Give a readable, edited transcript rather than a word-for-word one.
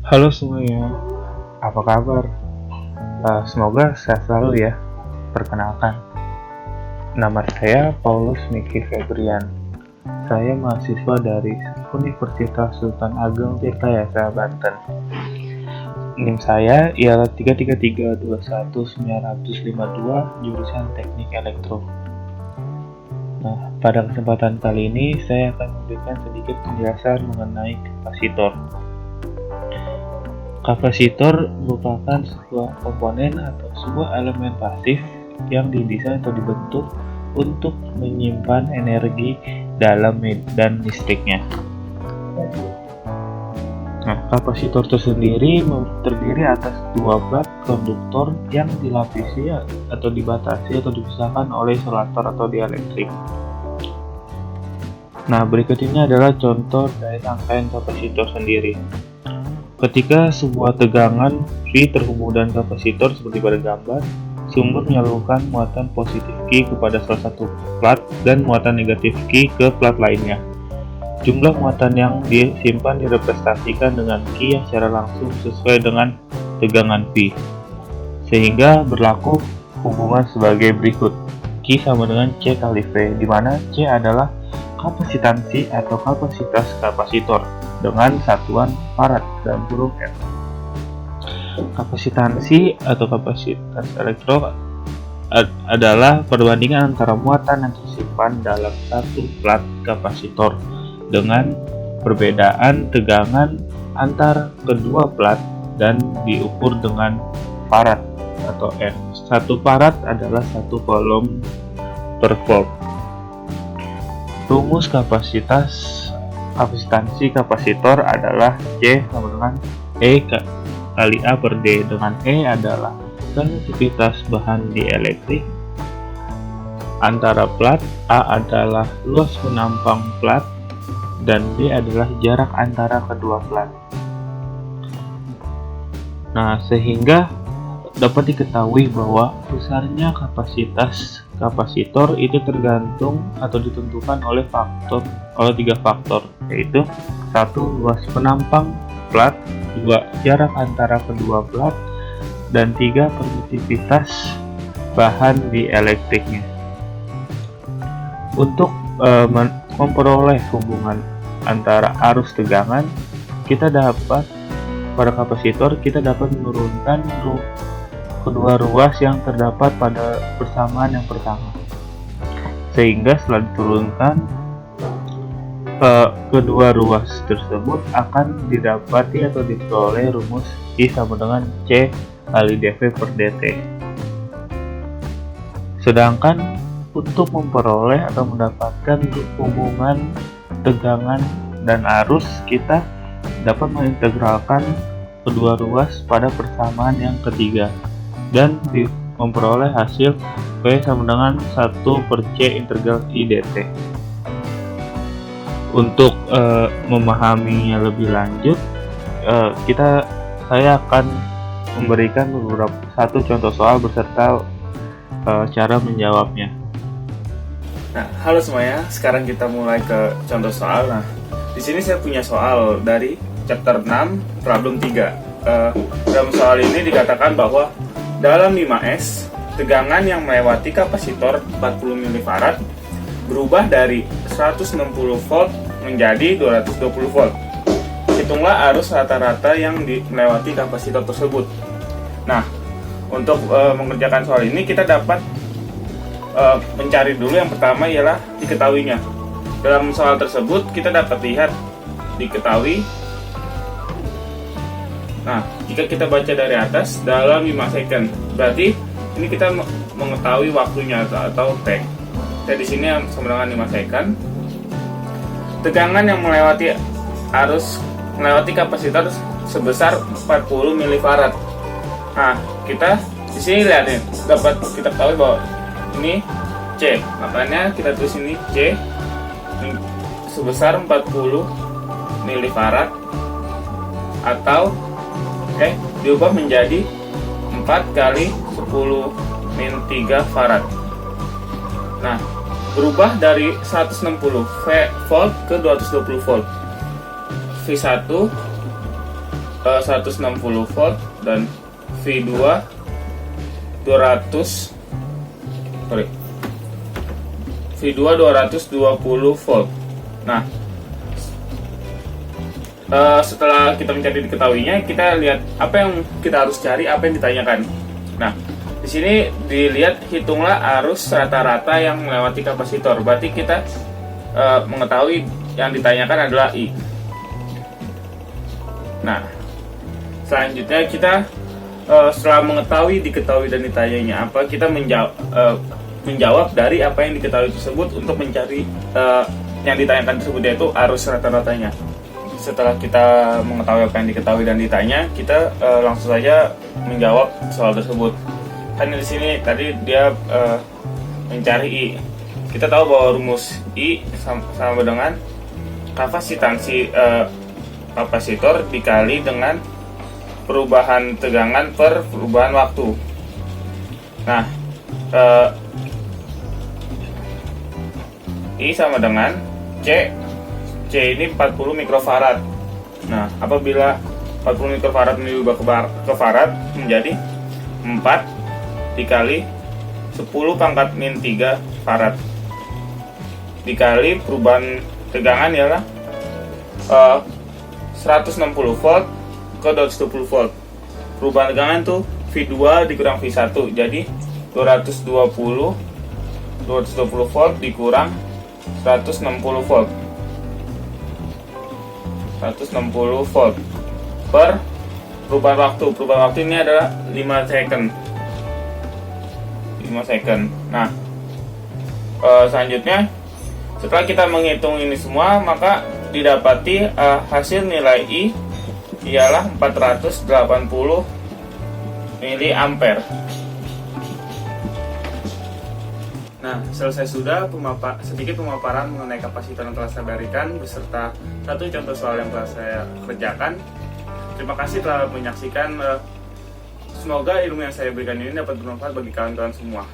Halo semuanya, apa kabar? Semoga sehat selalu ya. Perkenalkan, nama saya Paulus Miki Febrian. Saya mahasiswa dari Universitas Sultan Ageng Tirtayasa, Banten. NIM saya ialah 333219052 jurusan Teknik Elektro. Nah, pada kesempatan kali ini saya akan memberikan sedikit penjelasan mengenai kapasitor. Kapasitor merupakan sebuah komponen atau sebuah elemen pasif yang didesain atau dibentuk untuk menyimpan energi dalam medan listriknya. Nah, kapasitor tersendiri terdiri atas dua plat konduktor yang dilapisi atau dibatasi atau dipisahkan oleh isolator atau dielektrik. Nah, berikut ini adalah contoh dari rangkaian kapasitor sendiri. Ketika sebuah tegangan V terhubung dengan kapasitor seperti pada gambar, sumber menyalurkan muatan positif Q kepada salah satu plat dan muatan negatif Q ke plat lainnya. Jumlah muatan yang disimpan direpresentasikan dengan Q yang secara langsung sesuai dengan tegangan V, sehingga berlaku hubungan sebagai berikut. Q sama dengan C kali V, di mana C adalah kapasitansi atau kapasitas kapasitor dengan satuan farad dalam kurung F. Kapasitansi atau kapasitas elektro adalah perbandingan antara muatan yang tersimpan dalam satu plat kapasitor dengan perbedaan tegangan antar kedua plat dan diukur dengan farad atau F. Satu farad adalah 1 coulomb per volt. Rumus kapasitansi kapasitor adalah C sama dengan E kali A per D, dengan E adalah selektivitas bahan dielektrik antara plat, A adalah luas penampang plat, dan D adalah jarak antara kedua plat. Nah, sehingga dapat diketahui bahwa besarnya kapasitas kapasitor itu tergantung atau ditentukan oleh tiga faktor, yaitu 1. Luas penampang plat, 2. Jarak antara kedua plat, dan 3. Permitivitas bahan dielektriknya. Untuk memperoleh hubungan antara arus tegangan, pada kapasitor kita dapat menurunkan kedua ruas yang terdapat pada persamaan yang pertama, sehingga setelah diturunkan kedua ruas tersebut akan didapati atau diperoleh rumus I sama dengan C kali dV per dt. Sedangkan untuk memperoleh atau mendapatkan hubungan tegangan dan arus, kita dapat mengintegralkan kedua ruas pada persamaan yang ketiga dan memperoleh hasil V sama dengan 1 per C integral I dt. Untuk memahaminya lebih lanjut, saya akan memberikan satu contoh soal beserta cara menjawabnya. Nah, halo semuanya. Sekarang kita mulai ke contoh soal. Nah, di sini saya punya soal dari chapter 6, problem 3. Dalam soal ini dikatakan bahwa dalam 5S, tegangan yang melewati kapasitor 40 mF berubah dari 160 volt menjadi 220 volt. Hitunglah arus rata-rata yang melewati kapasitor tersebut. Nah, untuk mengerjakan soal ini kita dapat mencari dulu yang pertama ialah diketahuinya. Dalam soal tersebut kita dapat lihat diketahui. Nah, jika kita baca dari atas dalam 5 second, berarti ini kita mengetahui waktunya atau T. Jadi di sini sama dengan 5 second. Tegangan yang melewati kapasitor sebesar 40 mF. Nah, kita di sini lihat nih, dapat kita ketahui bahwa ini C. Makanya kita tulis ini C sebesar 40 mF atau diubah menjadi 4 kali 10 min 3 farad. Nah, berubah dari 160 volt ke 220 volt. V1 160 volt dan V2 220 volt. Nah, setelah kita mencari diketahuinya, kita lihat apa yang kita harus cari, apa yang ditanyakan. Nah, di sini dilihat, hitunglah arus rata-rata yang melewati kapasitor. Berarti kita mengetahui yang ditanyakan adalah I. Nah, selanjutnya kita setelah diketahui dan ditanyanya apa, kita menjawab dari apa yang diketahui tersebut untuk mencari yang ditanyakan tersebut, yaitu arus rata-ratanya. Setelah kita mengetahui apa yang diketahui dan ditanya, kita langsung saja menjawab soal tersebut. Kan di sini tadi dia mencari I. Kita tahu bahwa rumus I sama dengan kapasitansi kapasitor dikali dengan perubahan tegangan per perubahan waktu. Nah, I sama dengan C ini 40 mikrofarad. Nah, apabila 40 mikrofarad diubah ke farad menjadi 4 dikali 10 pangkat min 3 farad dikali perubahan tegangan ialah 160 volt ke 220 volt. Perubahan tegangan tuh V2 dikurang V1, jadi 220 volt dikurang 160 volt. 160 volt per perubahan waktu. Perubahan waktu ini adalah 5 second. Nah, selanjutnya setelah kita menghitung ini semua, maka didapati hasil nilai I ialah 480 mA. Nah, selesai sudah sedikit pemaparan mengenai kapasitor yang telah saya berikan beserta satu contoh soal yang telah saya kerjakan. Terima kasih telah menyaksikan. Semoga ilmu yang saya berikan ini dapat bermanfaat bagi kawan-kawan semua.